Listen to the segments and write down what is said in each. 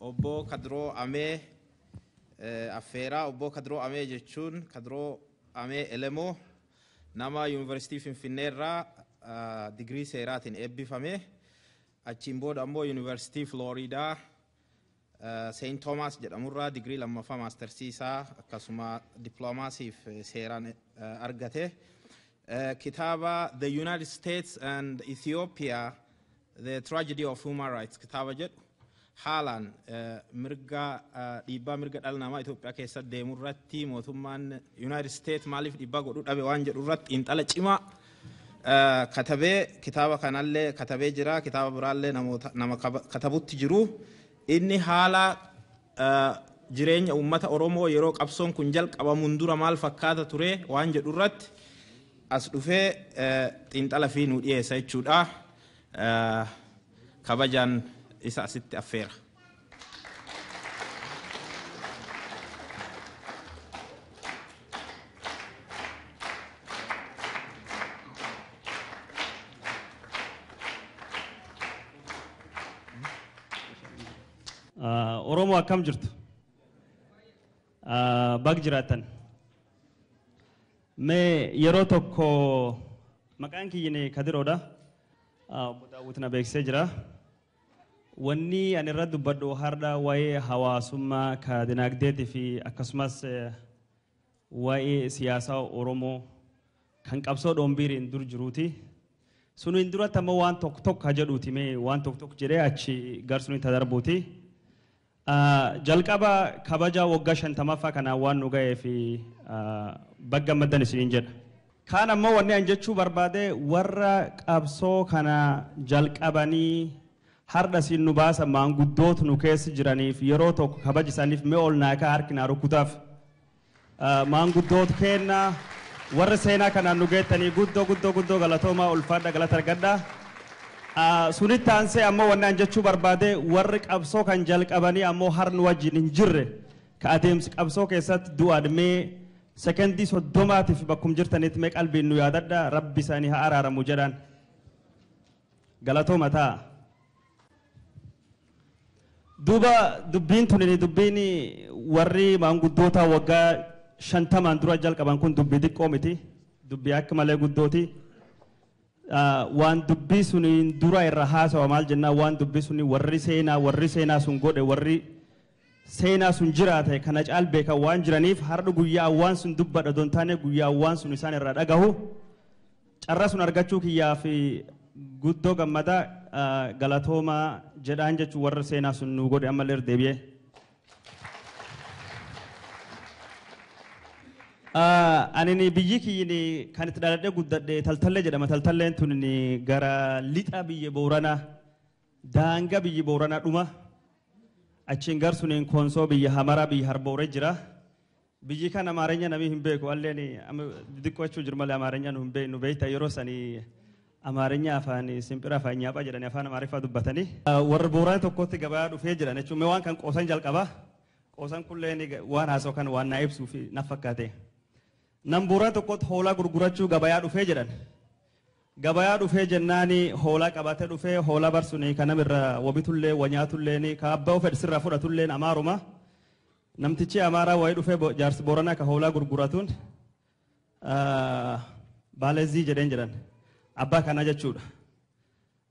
obbo Kadroo Amee affeeraa. Obbo Kadroo Amee jechuun Kadroo Amee Elemoo nama Yuunivarsiitii Finfinneerraa digirii seeraatiin eebbifame. Achiin booda ammoo Yuunivarsiitii Floriidaa Saint Thomas jedhamurraa digirii lammaffaa maastersii isaa akkasuma dippiloomaasiif seeraan argate. Kitaaba The United States and Ethiopia, The Tragedy of Human Rights kitaaba jedhu haalaan dhiibbaa mirga dhala namaa Itoophiyaa keessatti deemurratti mootummaan United States maaliif dhiibbaa godhuu dhabe waan jedhu irratti xiinxala cimaa katabee kitaaba kanallee katabee jira. Kitaaba biraallee nama katabutti jiru. Inni haala jireenya uummata Oromoo yeroo qabsoon kun jalqabamuun dura maal fakkaata ture waan jedhu irratti as dhufee xiinxala fi nu dhiyeessa jechuudha. Kabajaan isa asitti affeera. Oromoo akkam jirtu? Bag jiraatan. Mee yeroo tokko maqaan kiyyine Kadiroodha. Obbo Daawwit na beeksisee jira. Wanni ani irratti dubbadhu har'a waa'ee hawaasummaa ka dinagdeetii fi akkasumas waa'ee siyaasaa Oromoo kan qabsoo dhoombiiriin dur jiruuti. Suniin duratti ammoo waan tokko tokko jedhuuti mee waan tokko tokko jedhee achi garsuni tadarbuuti. Jalqaba kabaja waggaa 50ffaa kanaan waan nu ga'ee fi bagga gammaddan isiniin jedha. Kaan ammoo wanni an jechuu barbaade warra qabsoo kana jalqabanii har'a siin nu baasa maanguddoota nu keessa jiraniif yeroo tokko kabaja isaaniif mee ol naakaa harkinaa rukutaaf maanguddoota kennaa warra seenaa kanaan nu geettanii guddoo galatoomaa ulfaadha galata argadhaa. Sunitti aansee ammoo wanni an jechuu barbaade warri qabsoo kan jalqabanii ammoo har'a wajjin hin jirre ka adeemsi qabsoo keessatti du'aan mee sekendii 30tiif bakkum jirtanitti mee qalbiin nu yaadadha rabbi isaanii haa araaramu jedhaan galatooma ta'a. Duuba dubbiin tunini dubbiin warri maanguddoota waggaa 50 dura jalqaban kun dubbii xiqqoo miti dubbii akka malee guddooti. Waan dubbii suniin dura irra haasawa maal jennaa waan dubbii suni warri seenaa sun godhe warri seenaa sun jiraate kana caal beekan waan jiraniif har'a guyyaa waan sun dubbadha don taane guyyaa waan sun isaan irraa dhagahu carra sun argachuu kiyyaa fi guddoo gammada galatoomaa jedhaan jechuun warra seenaa sun nu godhe ammallee deebi'ee. Ani biyyi kiyyiin kan itti dhaladhee guddadhe taltallee jedhama. Taltalleen tun gara lixa biyya Booranaa daangaa biyya Booranaa dhuma achiin garsuniin Koonsoo biyya Hamaraa biyya Harbooree jira. Biyyi kan Amaarenya namni hin beeku alleen xiqqoo jechuu jiru malee Amaarenya nu beekta yeroo sanii Amaarenya afaan simpira afaan nyaaphaa jedhanii afaan Amaariffaa dubbatanii. Warra Booranaa tokkotti gabaa dhufee jiran jechuun waan kan qoosan jalqaba. Qoosan kulleen waan haasoo kan waan naa ibsuu fi naaf fakkaate. Nambuura tokkotti hoolaa gurgurachuu gabayaa dhufee jedhan. Gabayaa dhufee jennaani hoolaa qabatee dhufee hoolaa barsuuni kan namirra wabitullee wanyaatullee ka abbaa ofii sirraa fudhatullee Amaaruma. Namtichi Amaaraa wayii dhufee jaarsi Booranaa ka hoolaa gurguratuun Baalezii jedheen jedhan. Abbaa kana jechuudha.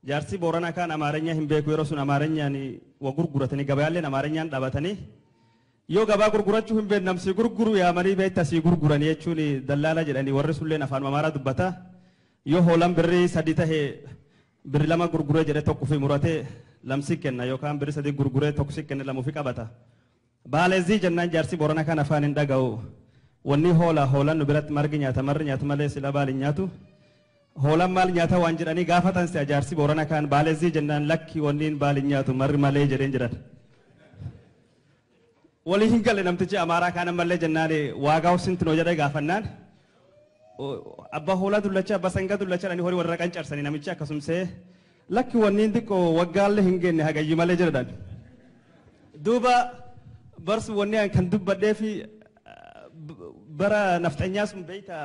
Jaarsi Booranaa kan Amaarenya hin beeku yeroo sun Amaarenyaan wa gurguratanii gabayaalleen Amaarenyaan dhaabatanii yoo gabaa gurgurachuu hin beekne namsi gurguru yaamanii beekta si gurguranii jechuun dallaala jedhanii warri sulleen afaan Amaaraa dubbata yoo hoolaan birrii 3 tahee birrii 2 gurguree jedhee tokko fi muratee lamsi kenna yookaan birrii 3 gurguree tokko si kenne lamu fi qabata. Baalezii jennaan jaarsi Booranaa kan afaan hin dhaga'u wanni hoolaan nu biratti margi nyaata marri nyaata malee sila baali nyaatu hoolaan maal nyaata waan jedhanii gaafatan si jaarsi Booranaa kan Baalezii jennaan lakki wanni baali nyaatu marri malee jedheen jedhan. Wali hin galle namtichi Amaaraa kan ammallee jennaani waagaa sinti noo jedhee gaafannaan abbaa hoolaa dullacha abbaa sangaa dullacha dhanii horii warra qancarsanii namichi akkasumsee lakki wanni xiqqoo waggaallee hin genne hagayyi malee jedhan. Duuba barsu wanni kan dubbadhee fi bara nafxanyaa sun beeyta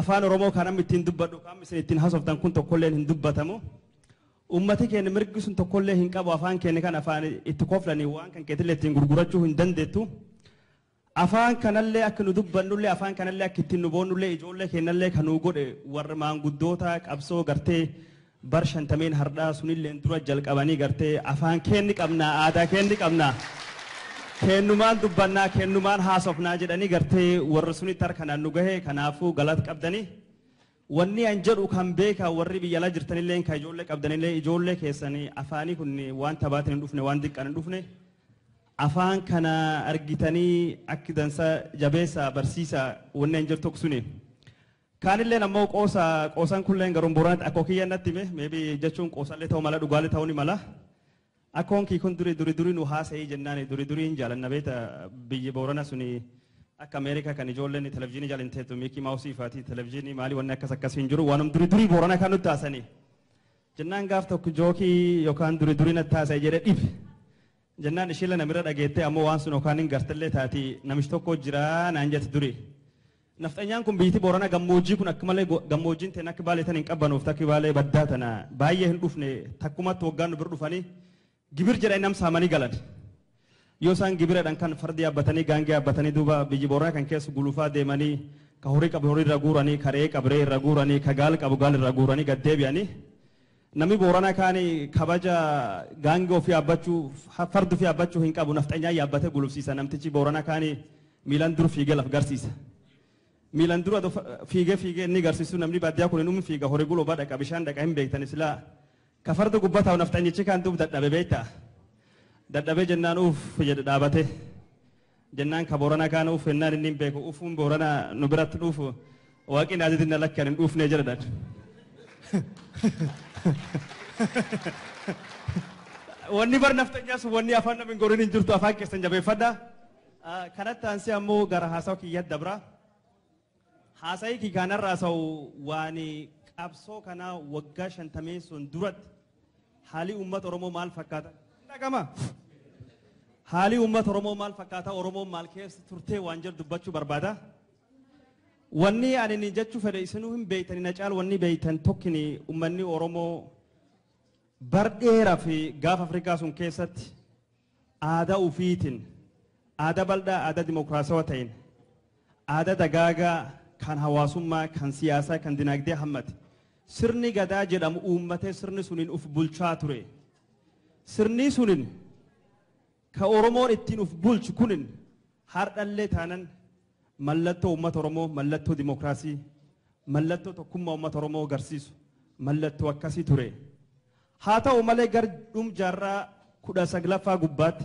afaan Oromoo kan amma ittiin dubbadhu qaamni isin ittiin haasoftan kun tokkolleen hin dubbatamu. ummati keenya mirgi sun tokkollee hin qabu afaan keenya kan afaan itti koflanii waan kan keetillee ittiin gurgurachuu hin dandeettu afaan kanallee akka nu dubbannullee afaan kanallee akka ittiin nu boonnullee ijoollee keenyallee kan nu godhe warra maanguddoota qabsoo gartee bar 50 hardhaa sunillee dura jalqabanii gartee afaan keenya qabnaa aadaa keenya qabnaa kennumaan dubbannaa kennumaan haasofnaa jedhanii gartee warra sunitti harkanaan nu gahee kanaafuu galata qabdanii wanni an jedhu kan beeka warri biyya alaa jirtanillee kan ijoollee qabdanillee ijoollee keessanii afaanii kun waan tabaatiin hin dhufne waan diqqaan hin dhufne afaan kana argitanii akka dansa jabeessa barsiisa wanni an jirtu suni kaanillee ammoo qoosaan kulleen garuun booranaatti akkoo kiyyannatti meebi jechuun qoosallee ta'uu mala dhugaalee ta'uu ni mala akkoon kii kun durii nu haasa'ii jennaan durii hin jaalanna beeta biyyi boorana suni akka Ameerikaa kan ijoolleen televezyiinii jaalin teetu Miikii Maawusii faatii televezyiinii maalii wanni akkas hin jiru waanum durii boorana kan nutti haasanii jennaan gaaf tokko jookii yookaan durii natti haasa'e jedhee dhibe jennaan ishee namirra dhageettee ammoo waan sun yookaan hin gartallee taati namichi tokko jira naan jette durii nafxanyaan kun biyyatti boorana gammoojjii kun akka malee gammoojjiin ta'e akka baalee tan hin qabbanuuf takki baalee baddaa tana baay'ee hin dhufne takkumatti waggaan nu bira dhufanii gibir jedhanii nam saamanii galan. Yoo isaan gibiradhaan kan fardi yaabbatanii gaangee yaabbatanii duuba biyyi boorana kan keessa gulufaa deemanii ka horii qabu horii irra guuranii ka re'ee qabu re'ee irra guuranii ka gaal qabu gaal irra guuranii gad deebi'anii namni boorana kaanii kabaja gaangee ofii yaabbachuu fardi ofii yaabbachuu hin qabu nafxanyaa yaabbatee gulufsiisa namtichi boorana kaanii miilaan dur fiigee laf garsiisa. Miilaan dura fiigee inni garsiisu namni baadiyyaa kun inni fiiga horii gulufaa dhaqa bishaan dhaqa hin beektan silaa ka fardi gubbataa nafxanyichi kan duub dadhabe beektaa. Dadhabee jennaan jedhe dhaabate jennaan ka boorana kaan ennaan inni hin beeku ufuun boorana nu biratti dhuufu waaqni azizinna lakkaan hin dhuufnee jedhadhaan. Wanni bar naftanyaas wanni afaan namni hin gorin hin jirtu afaan keessan jabeeffadha. Kanatti aansee ammoo gara haasawa kiyyatti dabra. Haasawii kii kanarraa sa'u waan qabsoo kanaa waggaa 50 sun duratti haalli uummata Oromoo maal fakkaata? Dhagama. Haalli uummata Oromoo maal fakkaata? Oromoo maal keessa turtee waan jedhu dubbachuu barbaada. Wanni ani jechuu fedhe isinuu hin beeytanii na caal wanni beeytan tokkini uummanni Oromoo bar dheeraa fi gaafa Afrikaa sun keessatti aadaa ufiitiin aadaa bal'aa aadaa dimokiraasawaa ta'in aadaa dagaagaa kan hawaasummaa kan siyaasaa kan dinagdee hammate sirni gadaa jedhamu uummatee sirni suniin uf bulchaa ture. Sirni sunin ka Oromoon ittiin uf bulchu kunin hardhallee taanan mallattoo uummata Oromoo mallattoo dimokiraasii mallattoo tokkummaa uummata Oromoo agarsiisu mallattoo akkasii ture. Haa ta'u malee gar jaarraa 19ffaa gubbaatti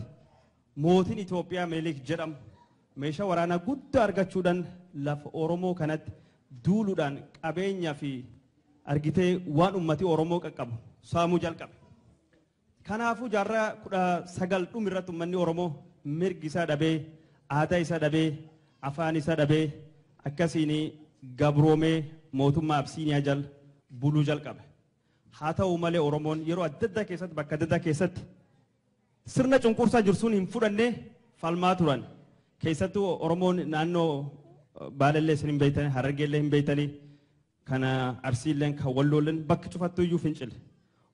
mootiin Itoophiyaa Minilik jedhamu meeshaa waraanaa guddaa argachuudhaan lafa Oromoo kanatti duuluudhaan qabeenyaa fi argitee waan uummatni Oromoo qaqqabu saamuu jalqabe. Kanaafuu jaarraa 19 dhumirratti uummanni Oromoo mirgi isaa dhabee aadaa isaa dhabee afaan isaa dhabee akkasiin gabroomee mootummaa Absiiniyaa jal buluu jalqabe. Haa ta'u malee Oromoon yeroo adda addaa keessatti bakka adda addaa keessatti sirna cunqursaa jirsuun hin fudhannee falmaa turan. Keessattuu Oromoon naannoo Baalellee isin hin beeytanii Harargeellee hin beeytanii kana Arsiilleen kan Walloolleen bakka cufattuu iyyuu fincile.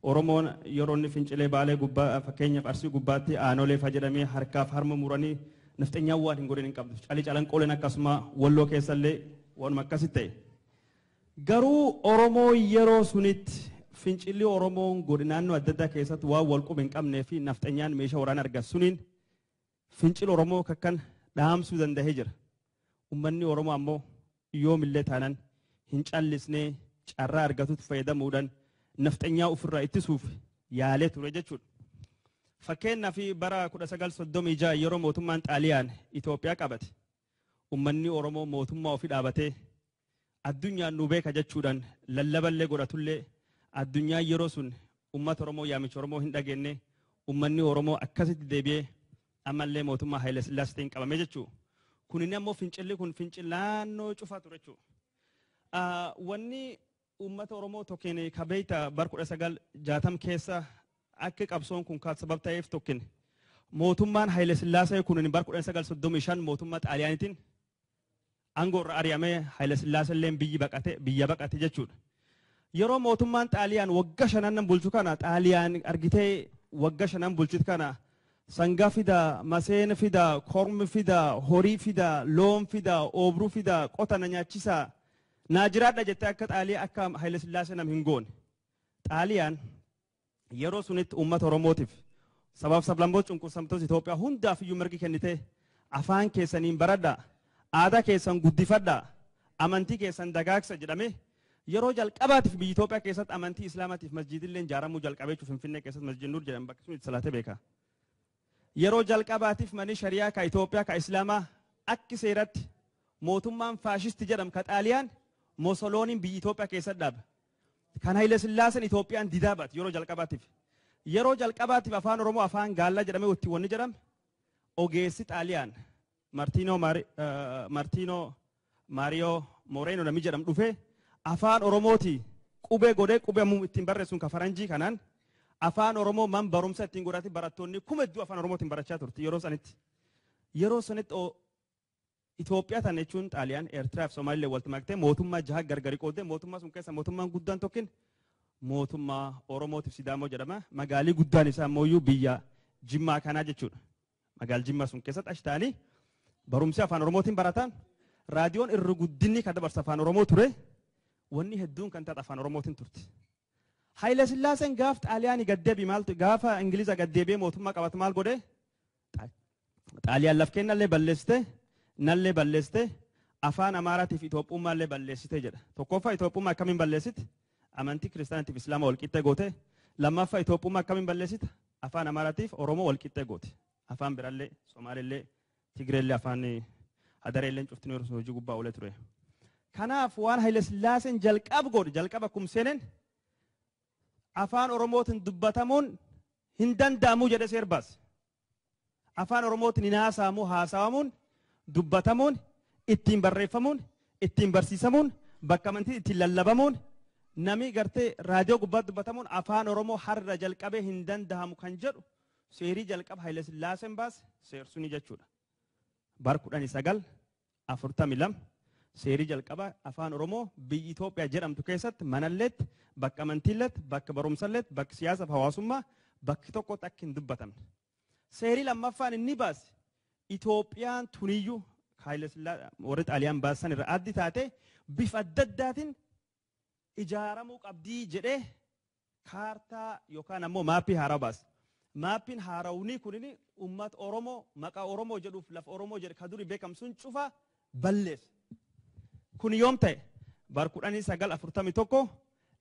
Oromoon yeroo inni fincilee Baalee gubbaa fakkeenyaaf Arsii gubbaatti aanolee fa jedhamee harkaaf harma muranii nafxanyaa waan hin godhin hin qabdu. Calii calanqooleen akkasuma Walloo keessallee waanuma akkasitti ta'e. Garuu Oromoo yeroo sunitti fincilli Oromoon godhe naannoo adda addaa keessatti waan wal quba hin qabnee fi nafxanyaan meeshaa waraanaa argatu suniin fincila Oromoo kakkan dhaamsuu danda'ee jira. Uummanni Oromoo ammoo yoomillee taanan hin callisnee carraa argatutti fayyadamuudhaan nafxanyaa ofirraa ittisuuf yaalee ture jechuudha. Fakkeenyaaf bara 1936 yeroo mootummaan Xaaliyaan Itoophiyaa qabate uummanni Oromoo mootummaa ofii dhaabatee addunyaan nu beeka jechuudhaan lallaballee godhatullee addunyaan yeroo sun uummata Oromoo yaamicha Oromoo hin dhageenye uummanni Oromoo akkasitti deebi'ee ammallee mootummaa Haayile Sillaaseen qabame jechuudha. Kunin ammoo fincilli kun fincilaannoo cufaa ture jechuudha. Wanni uummata Oromoo tokkeen kabeeyta bar 1960 keessa akka qabsoon kun kan sabab ta'eef tokkeen mootummaan Haayile Sillaasee kunin bar 1935 mootummaa Xaaliyaaniitiin aangoo irraa ari'amee Haayile Sillaaseelleen biyya baqate jechuudha. yeroo mootummaan xaaliyaan wagga shanan bulchu kana xaaliyaan argitee wagga shanan bulchit kana sanga fida maseen fida kormi fida horii fida loon fida oobru fida qotana nyaachisa naajiraadha jettee akka xaaliyaa akka Haile Sillaasee nam hin goone xaaliyaan yeroo sunitti uummata oromootiif sabab sablammoota cunqursamtoota Itoophiyaa hundaaf iyyuu mirgi kennite afaan keessaniin baradha aadaa keessan guddifadha amantii keessan dagaagsa jedhame yeroo jalqabaatiif biyya Itoophiyaa keessatti amantii islaamaatiif masjiidillee ijaaramuu jalqabeechu Finfinnee keessatti masjiid Nuur jedhamu bakki sun itti salaatee beeka. Yeroo jalqabaatiif manni shariyaa ka Itoophiyaa ka islaamaa akki seeratti mootummaan faashisti jedhamu ka xaaliyaan Musolooniin biyya Itoophiyaa keessatti dhaabe. Kan Haile Sillaaseen Itoophiyaan didaa baate yeroo jalqabaatiif. Yeroo jalqabaatiif afaan Oromoo afaan gaallaa jedhamee itti wanni jedhame ogeessi xaaliyaan Martiinoo Maariyoo Moreeno namni jedhamu dhufee afaan Oromooti qubee godhee qubee ittiin barreessuun ka faranjii kanaan afaan Oromoo man barumsa ittiin godhati barattoonni kuma hedduu afaan Oromootiin barachaa turte yeroo sanitti. Yeroo sanitti Itoophiyaa tan jechuun xaaliyaan Eertiraa fi Somaalillee walitti maktee mootummaa jaha gargari qoodde mootummaa sun keessa mootummaan guddaan tokkin mootummaa Oromootiif Sidaamoo jedhama. Magaalii guddaan isaa immoo biyya Jimmaa kanaa jechuudha. Magaal Jimmaa sun keessatti achi ta'anii barumsi afaan Oromootiin baratan raadiyoon irra guddinni kan dabarsa afaan Oromoo ture wanni hedduun kan taate afaan Oromootiin turte. Haile Sillaaseen gaaf xaaliyaanii gaddeebi maaltu gaafa Ingiliza gaddeebi'ee mootummaa qabatu maal godhe xaaliyaan laf kennallee balleessite nallee balleessite afaan Amaaraatiif Itoophiyummaallee balleessite jedha. Tokkoffaa Itoophiyummaa akkamiin balleessite amantii kiristaanitiif islaama walqixxee goote lammaffaa Itoophiyummaa akkamiin balleessite afaan Amaaraatiif Oromoo walqixxee goote afaan birallee Somaalillee Tigreellee afaan Hadareelleen cuftin yeroo hojii gubbaa oolee ture. Kanaaf waan Haile Sillaaseen jalqaba godhe jalqaba kumseeneen afaan Oromootiin dubbatamuun hin danda'amu jedhe seer baase. Afaan Oromootiin hin haasawamuun dubbatamuun ittiin barreeffamuun ittiin barsiisamuun bakka amantii ittiin lallabamuun nami gartee raadiyoo gubbaatti dubbatamuun afaan Oromoo har'a jalqabee hin danda'amu kan jedhu seerii jalqaba Haile Sillaaseen baase seersuni jechuudha. Bar 1942 seerii jalqaba afaan Oromoo biyya Itoophiyaa jedhamtu keessatti manalleetti bakka amantiilleetti bakka barumsalleetti bakka siyaasaaf hawaasummaa bakki tokkotti akka hin dubbatamne. Seerii lammaffaan inni baase Itoophiyaan tuniyyuu Haile Sillaasee warri xaaliyaan baasan irra addi taate bifa adda addaatiin ijaaramuu qabdii jedhee kaartaa yookaan ammoo maappii haaraa baase. Maappiin haarawunii kunini uummata Oromoo maqaa Oromoo jedhuuf lafa Oromoo jedhe ka durii beekamsuun cufa balleesse. Kun yoom ta'e bar 1941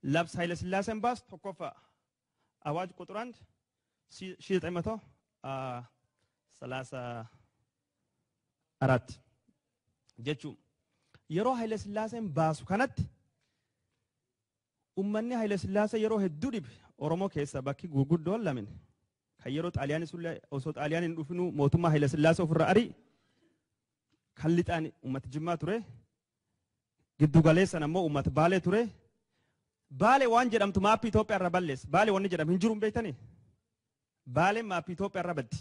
labsa Haile Sillaaseen baase tokkoffaa awaaj quxuraan 1934 jechuun yeroo Haile Sillaaseen baasu kanatti uummanni Haile Sillaasee yeroo hedduu dhibe Oromoo keessa bakki gurguddoon lamin kan yeroo xaaliyaan sullee osoo xaaliyaan hin dhufinu mootummaa Haile Sillaasee ofirra arii kan lixaan uummata Jimmaa ture. Giddu galeessan ammoo uummata Baalee ture. Baalee waan jedhamtu maappii Itoophiyaa irra balleesse. Baalee wanni jedhamu hin jiru hin beektanii? Baaleen maappii Itoophiyaa irra baddi.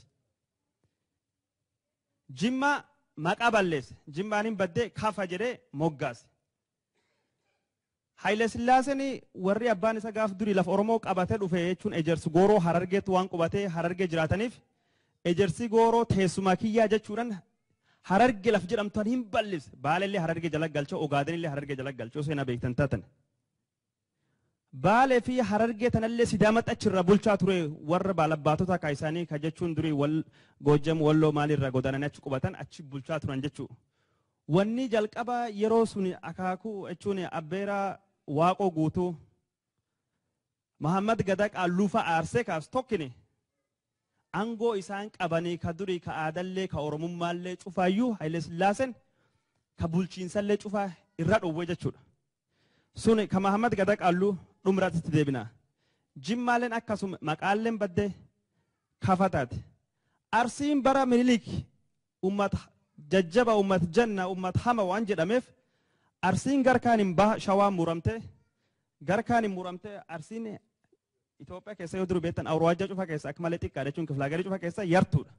Jimmaa maqaa balleesse. Jimmaan hin baddee kafa jedhee moggaase. Haile Sillaaseen warri abbaan isa gaaf durii lafa Oromoo qabatee dhufe jechuun ejersi gooroo Harargeetti waan qubatee Harargee jiraataniif ejersi gooroo teessuma kiyyaa jechuudhaan Harargee laf jedhamtu hin balleesse. Baalellee Harargee jala galchoo Ogaadenillee Harargee jala galchoo seenaa beektan taatan. Baalee fi Harargee tanallee Sidaamatti achirra bulchaa ture warra baalabbaatota akka isaanii ka jechuun durii Goojjam Walloo maalirra godaananii achi qubatan achi bulchaa turan jechuudha. Wanni jalqaba yeroo sun akaakuu jechuun abbeeraa Waaqoo guutuu Muhammad Gadaa Qaalluufa aarsee kaas tokkine angoo isaan qabanii ka durii ka aadallee ka Oromummaallee cufaayyuu Haile Sillaaseen ka bulchiinsallee cufaa irra dhowwee jechuudha. Sun ka Muhammad Gadaa Qaalluu dhumraatti deebina. Jimmaaleen akkasuma maqaalleen baddee kafataate. Arsiin bara Minilik ummata jajjaba ummata janna ummata hama waan jedhameef arsiin garkaan hin baha shawaan muramte garkaan hin muramte arsiin Itoophiyaa keessa yoo duru beektan awraajja cufa keessa akka malee xiqqaa jechuun kiflaagarii cufa keessa yartuudha.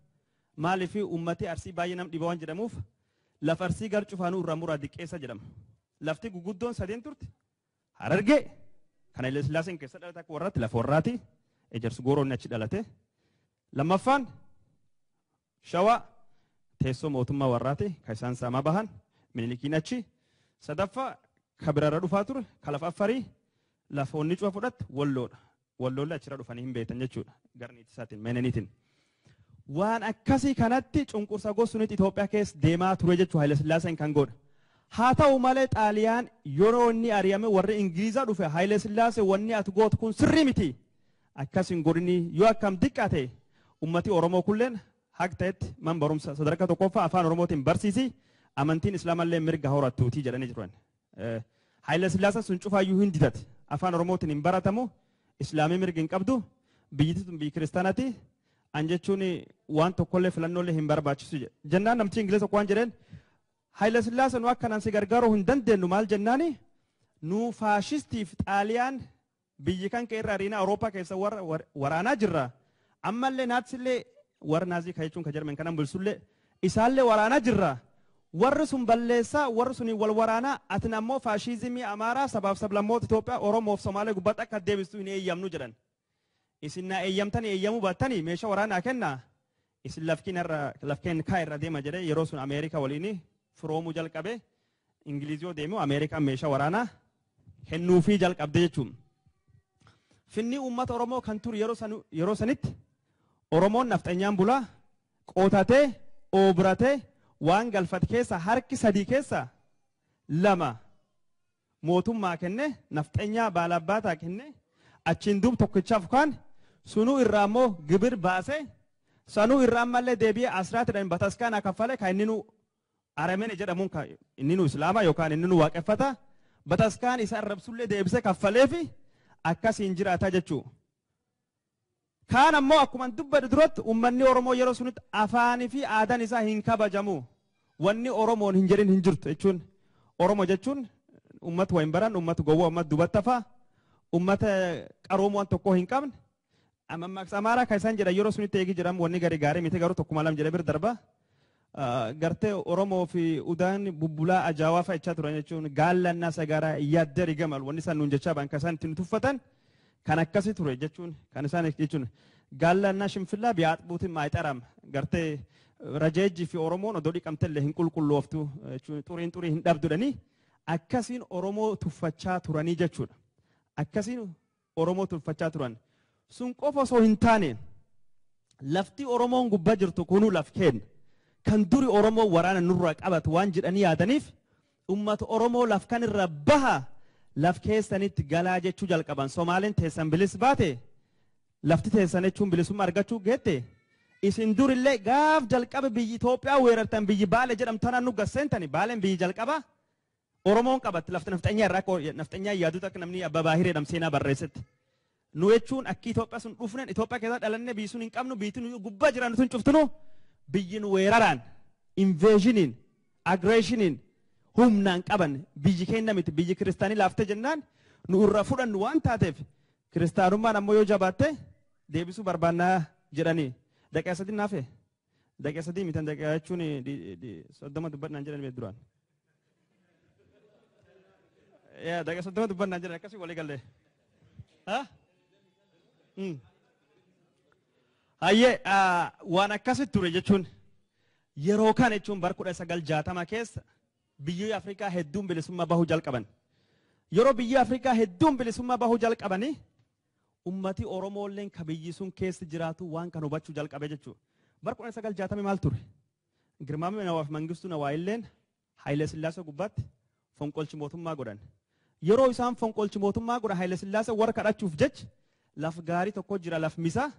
Maaliif ummati arsii baay'ee nam dhiba waan jedhamuuf lafa arsii gar cufaanuu irraa muraa diqqeessa jedhama. Lafti guguddoon sadeen turte Harargee Kan Haile Sillaaseen keessa dhalate akka warraatti lafa warraati. Ejersi gooroonni achi dhalate. Lammaffaan Shawaa teessoo mootummaa warraati. Kan isaan saamaa bahan Minilikiin achi. Sadaffaa kan biraarra dhufaa ture kan lafa Affarii lafa onni cufa fudhatti Walloodha. Walloollee achirra dhufanii hin beekan jechuudha. Garniiti isaatiin meenaniitiin. Waan akkasii kanatti cunqursa gosuunit Itoophiyaa keessa deemaa ture jechuudha Haile Sillaaseen kan godhe. Haa ta'u malee Xaaliyaan yeroo inni ari'ame warri Ingilizaa dhufe Haile Sillaasee wanni ati gootu kun sirrii miti. Akkasiin godhini yoo akkam xiqqaate ummati Oromoo kulleen haq ta'etti man barumsa sadarkaa tokkoffaa afaan Oromootiin barsiisi amantiin Islaamallee mirga horattuutii jedhanii jiran. Haile Sillaasee sun cufaayyuu hin didate afaan Oromootiin hin baratamu Islaamii mirga hin qabdu biyyittii tun biyyi kiristaanaati. An jechuun waan tokkollee filannollee hin barbaachisu jedhe. Jennaan namti Ingiliza waan jedheen Haile Sillaasee nu akkanaan si gargaaruu hin dandeenyu maal jennaani nu faashistiif Xaaliyaan biyyi kan kee irraa ariinaa Awurooppaa keessa waraanaa jirra. Ammallee naatsillee warra naazii kan jechuun kan jedhaman kanan bulsullee isaallee waraanaa jirra. Warri sun balleessaa warri sun wal waraanaa atin ammoo faashizimii Amaaraa sabaaf sablammoota Itoophiyaa Oromoof Somaalee gubbaatti akka deebistu hin eeyyamnu jedhan. Isin na eeyyamtanii eeyyamuu baattanii meeshaa waraanaa kennaa. Isin lafkeen kaa irra deema jedhee yeroo sun Ameerikaa waliin firoomuu jalqabe Ingiliziyoo deemu Ameerikaan meeshaa waraanaa kennuufii jalqabde jechuun. Finni uummata Oromoo kan ture yeroo sanitti Oromoon nafxanyaan bulaa qootatee oobiratee waan galfate keessa harki sadii keessa lama mootummaa kenne nafxanyaa baalabbaataa kenne achiin duub tokkichaaf kaan sunuu irraa immoo gibir baase sanuu irraa ammallee deebi'ee asraatidhaan bataskaana kaffale kan inni nu arameen jedhamuun inni nu islaama yookaan inni nu waaqeffata bataskaan isa arrabsullee deebisee kaffaleefi akkasiin jiraataa jechuu. Kaan ammoo akkuma dubbadhu duratti uummanni Oromoo yeroo sunitti afaanii fi aadaan isaa hin kabajamu. Wanni Oromoon hin jedhin hin jirtu jechuun Oromoo jechuun uummata waa hin baran uummata gowwaa uummata dubattafaa uummata qaroomoo waan tokkoo hin qabne. Mammaaksa Amaaraa kan isaan jedhan yeroo sunitti eegi jedhamu wanni gaarii miti garuu tokkuma lama jedhee bira darba. Gartee Oromoo fi Udaan bubbulaa ajaawaa fa'achaa turan jechuun gaallannaa sagaraa yaaddari gamal wanni isaan nuun jechaa ba'an kan isaan ittiin tuffatan kan akkasii ture jechuun kan isaan jechuun gaallannaa shimfillaa biyyaatbuutiin maayixaram gartee rajeejii fi Oromoon odoo dhiqamtellee hin qulqullooftu jechuun xurii hin dhabdudhanii akkasiin Oromoo tuffachaa turanii jechuudha. Akkasiin Oromoo tuffachaa turan. Sun qofa osoo hin taane lafti Oromoon gubbaa jirtu kunuu laf kenna. Kan duri Oromoo waraana nurraa qabatu waan jedhanii yaadaniif uummata Oromoo laf kan irra baha laf keessanitti galaa jechuu jalqaban. Somaaleen teessan bilis baate lafti teessan jechuun bilisummaa argachuu geette. Isin durillee gaaf jalqaba biyyi Itoophiyaa weerartan biyyi Baale jedhamtan nu gasseentani Baaleen biyyi jalqaba Oromoon qabatti lafti nafxanyaa irraa nafxanyaa yaaduu akka namni Abbaa Baahiree seenaa barreessetti. Nu jechuun akka Itoophiyaa sun dhufneen Itoophiyaa keessa dhalannee biyyi sun hin qabnu biyyi nu gubbaa jiran sun cuftunu biyyin weeraraan invaasioniin aggreshiiniin humnaan qaban biyyi keenya miti biyyi kiristaanii laaftee jennaan nu irra fudhannu waan taateef kiristaanummaan ammoo yoo jabaatte deebisuu barbaannaa jedhanii daqiiqaa sadii naafe daqiiqaa sadii mitan daqiiqaa jechuun 30 dubbannaan jedhan duraan. Daqiiqaa 30 dubbannaan jedhan akkasii walii galee. Hayyee waan akkasitti ture jechuun yeroo kan jechuun bara 1960 keessa biyyoonni Afrikaa hedduun bilisummaa bahuu jalqaban. Yeroo biyyi Afrikaa hedduun bilisummaa bahuu jalqabanii ummati Oromoolleen ka biyyi sun keessa jiraatu waan kan hubachuu jalqabe jechuudha. Bara 1960 maal ture? Girmaamee Nawaaf Mangistuu Nawaayilleen Haile Sillaasee gubbaatti fonqolchi mootummaa godhan. Yeroo isaan fonqolchi mootummaa godhan Haile Sillaasee warra kadhachuuf jecha laf gaarii tokko jira laf misaa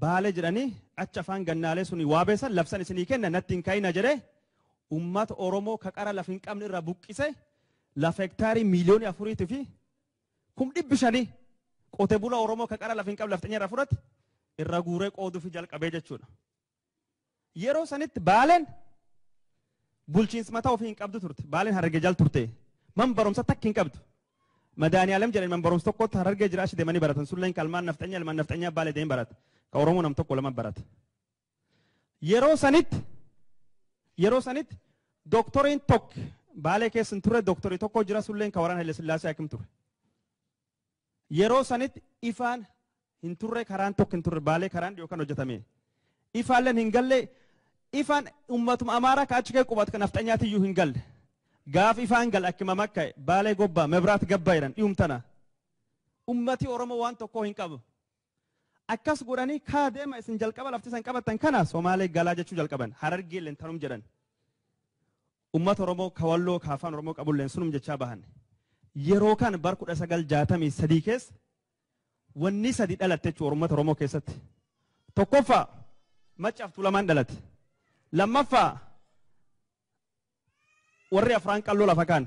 Baale jedhanii achi afaan gannaalee suni waabeessan labsan isinii kenna natti hin ka'ina jedhee ummata Oromoo ka qara laf hin qabne irraa buqqise lafa hektaarii miliyoonii 4 fi 500,000 qote bula Oromoo ka qara laf hin qabne lafxanya irraa fudhate irra guuree qooduu fi jalqabee jechuudha. Yeroo sanitti Baaleen bulchiinsa mataa ofii hin qabdu turte. Baaleen Harargee jal turte. Man barumsa takka hin qabdu. Madaaniyaalem jedhanii man barumsa tokkotti Harargee jira achi deemanii baratan. Sulleen kalmaan nafxanya ilmaan nafxanyaa Baalee deemee barata. Ka Oromoo nam tokko lama barata. Yeroo sanitti doktoriin tokko Baalee keessa hin turre doktorii tokko jira Sulleen ka waraana Haile Sillaasee hakim ture. yeroo sanitti ifaan hin turre karaan tokko hin turre baalee karaan yookaan hojjetame ifaalleen hin galle ifaan ummatuma amaaraa ka achi kee qubatu kan nafxanyaatiyyuu hin galle gaaf ifaan gal akkuma makka baalee gobbaa mebraat gabbaa jedhan dhiyumtana ummati oromoo waan tokko hin qabu akkas godhanii kaa deema isin jalqaba lafti isan qabatan kana somaalee galaa jechuu jalqaban harargee leen tanum jedhan ummata oromoo kawalloo kaafaan oromoo qabulleen sunum jechaa bahan yeroo kan bar 1963 keessa wanni sadi dhalatte jechuudha ummata oromoo keessatti tokkoffaa Maccaaf Tuulamaan dhalate lammaffaa warri afraan qalloo lafa kaan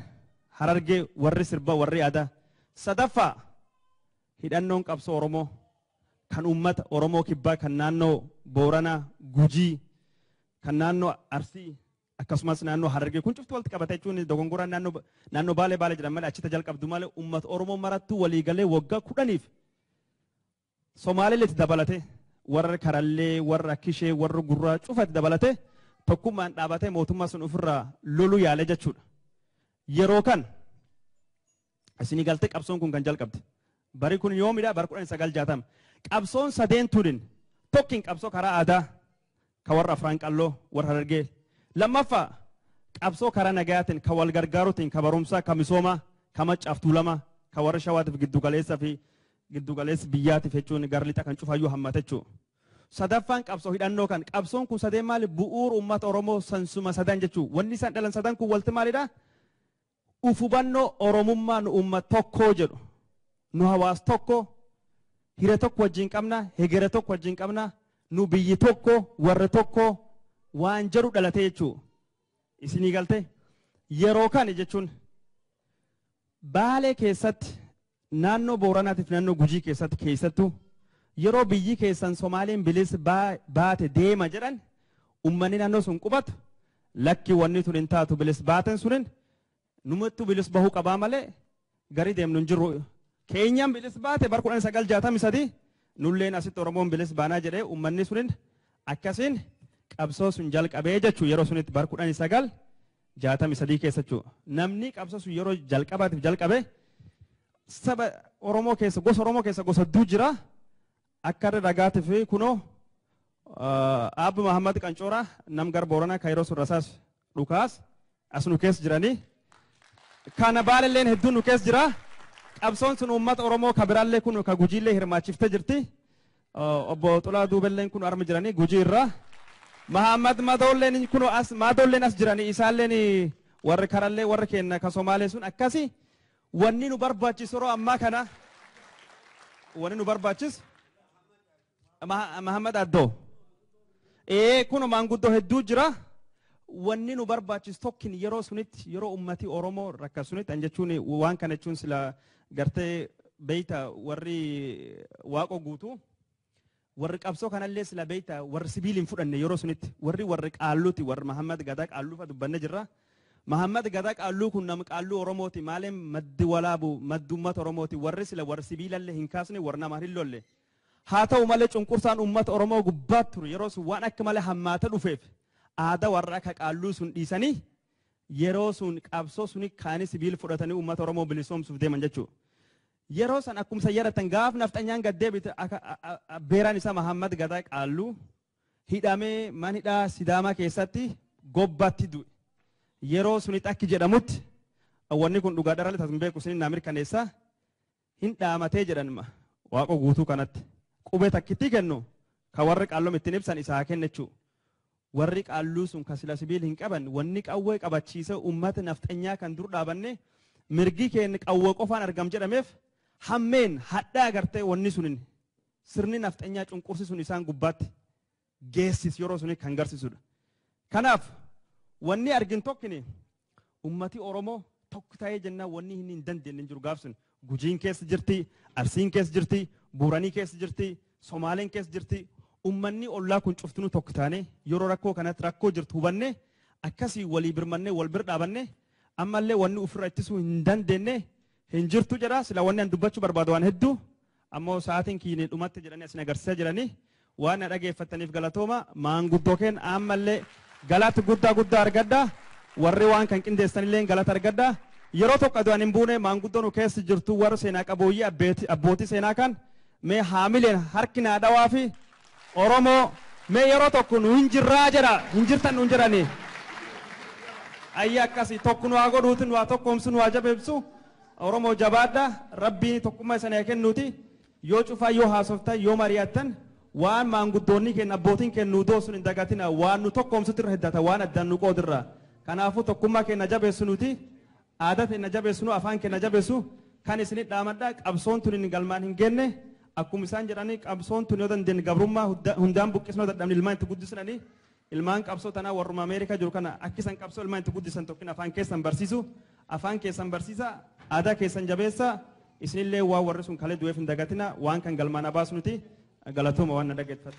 harargee warri sirba warri aadaa sadaffaa hidhannoon qabsoo oromoo kan ummata oromoo kibbaa kan naannoo Booranaa Gujii kan naannoo Arsii akkasumas naannoo harargee kun cuftu walitti qabate jechuun dogongoraan naannoo baalee jedhan malee achita jalqabdu malee ummata oromoo marattuu walii galee waggaa 10 Somaalileetti dabalate warra karallee warra kishee warra gurraa cufatti dabalate tokkummaan dhaabatee mootummaa sun ofirraa loluu yaale jechuudha. Yeroo kan isinii galtee qabsoon kun kan jalqabde bari kun yoomidha bar 1960 qabsoon sadeen turin tokkin qabsoo karaa aadaa ka warra afraan qalloo warra harargee lammaffaa qabsoo karaa nagayaatiin ka wal gargaaruutiin ka barumsaa ka misoomaa ka Maccaaf Tuulamaa ka warra shawaatiif giddugaleessa biyyaatiif jechuun garlixa kan cufayyuu hammate jechuudha. Sadaffaan qabsoo hidhannoo kan qabsoon kun sadeen maali bu'uura uummata oromoo sansuma sadan jechuudha. Wanni isaan dhalan sadan kun walti maalidha? Ufubannoo oromummaa nu uummata tokkoo jedhu nu hawaas tokko hire tokko wajjin qabna hegere tokko wajjin qabna nu biyyi tokko warra tokko waan jedhu dhalatee jechuudha. Isinii galte yeroo kan jechuun baalee keessatti naannoo Booranaatiif naannoo Gujii keessattuu yeroo biyyi keessan Somaaliin bilis baate deema jedhan ummanni naannoo sun qubatu lakki wanni tun hin taatu bilis baaten sunin numattu bilis bahuu qabaa malee garii deemnu hin jirru keenyaan bilis baate bar 1963 nulleen asitti Oromoon bilis baanaa jedhee ummanni sunin akkasiin qabsoo sun jalqabee jechuu yeroo sunitti bar 1963 keessa jechuu namni qabsoo sun yeroo jalqabaatiif jalqabee saba Oromoo keessa gosa hedduu jira akka ragaatiif kunoo Abbi Muhammad Qancooraa nam gar Booranaa Kaayiroo Surrasaas dhukaas as nu keessa jiranii kana baalelleen hedduun nu keessa jira qabsoon sun uummata Oromoo ka biraallee kun ka Gujiillee hirmaachiftee jirti obbo Xulaa Duubelleen kun arma jiranii Gujii irraa Muhammad Madoolleen kun Madoolleen as jiranii isaalleen warri karallee warri kenna ka Somaalee sun akkasi wanni nu barbaachisu yeroo ammaa kana wanni nu barbaachisu Muhammad Addoo kun maanguddoo hedduu jira wanni nu barbaachisu tokkin yeroo sunitti yeroo ummati Oromoo rakkasunitti jechuun waan kana jechuun sila gartee beeyta warri waaqoo guutuu warri qabsoo kanallee sila beeyta warri sibiiliin fudhanne yeroo sunitti warri qaalluuti warri Muhammad Gadaa qaalluufa dubbanne jirra. Muhammad Gadaa qaalluu kun nama qaalluu Oromooti maaleen maddi walaabu maddi ummata Oromooti warri sila warri sibiilallee hin kaasne warri nama hin lolle. Haa ta'u malee cunqursaan ummata Oromoo gubbaat ture yeroo sun waan akka malee hammaata dhufeef aadaa warra akka qaalluu sun dhiisanii yeroo sun qabsoo suni kaanii sibiil fudhatanii ummata Oromoo bilisoomsuuf deeman jechuudha. Yeroo san akkuma sayyaratan gaaf nafxanyaan gaddeebite beeraan isaa Muhammad Gadaa qaalluu hidhamee man hidhaa Sidaamaa keessatti gobbaatti du'e. Yeroo sunitti akki jedhamutti wanni kun dhugaa dharale taasisan beeku sinin naa mirkaneessa hin dhaamatee jedhan waaqoo guutuu kanatti. Qubee takkitti kennu ka warri qaalloo ittiin ibsan isaa kenna jechuudha. Warri qaalluu sun ka sila sibiil hin qaban wanni qawwee qabachiisa uummata nafxanyaa kan dur dhaabanne mirgi keenya qawwee qofaan argam jedhameef hammeen hadhaa agartee wanni sunin sirni nafxanyaa cunqursisuun isaan gubbaatti geessis yeroo suni kan garsiisudha. Kanaaf wanni argin tokkini ummati Oromoo tokko ta'ee jennaan wanni hin dandeenye jiru gaaf sun Gujiin keessa jirti, Arsiin keessa jirti, Booranii keessa jirti, Somaaleen keessa jirti. Ummanni ollaa kun cuftinu tokko taane yeroo rakkoo kanatti rakkoo jirtu hubanne akkasii walii birmanne wal bir dhaabanne ammallee wanni ofirra ittisuu hin dandeenye hin jirtu jedha sila wanni an dubbachuu barbaadu waan hedduu ammoo sa'aatiin kiinii dhumatti jedhanii asin agarsiisaa jiranii waan na dhageeffataniif galatooma maanguddoo keen ammallee galata guddaa argadda warri waan kan qindeessanillee galata argadda yeroo tokko adu'an hin buune maanguddoon keessa jirtu warra seenaa qabooyyii abbootii seenaa kan mee haamileen harki naa dhawaa fi Oromoo mee yeroo tokko nu hin jirraa jedha hin jirtan nu hin jiranii. Ayya akkasii tokko nu haa godhuuti nu haa tokkoomsu nu haa jabeessu Oromoo jabaadha rabbiin tokkummaa isanii kennuuti yoo cufaa yoo haasoftan yoo mari'attan waan maanguddoonni kenna abbootiin kennu doosun hin dagatina waan nu tokkoomsutti irra heddata waan addaan nu qoodirra kanaafuu tokkummaa kenna jabeessu nuti aadaa kenna jabeessu nu afaan kenna jabeessu kan isinit dhaamadha qabsoon tun hin galmaan hin genne akkuma isaan jedhanii qabsoon tun yoo dandeenye gabrummaa hundaan buqqisnoo dadhabni ilmaan itti guddisanii ilmaan qabsoo tanaa warruma Ameerikaa jiru kana akkisan qabsoo ilmaan itti guddisan tokkin afaan keessan barsiisu afaan keessan barsiisa aadaa keessan jabeessa isinillee waan warri sun kalee du'eef hin dagatina waan kan galmaan abaasu nuti galatooma waan na dhageeffatu.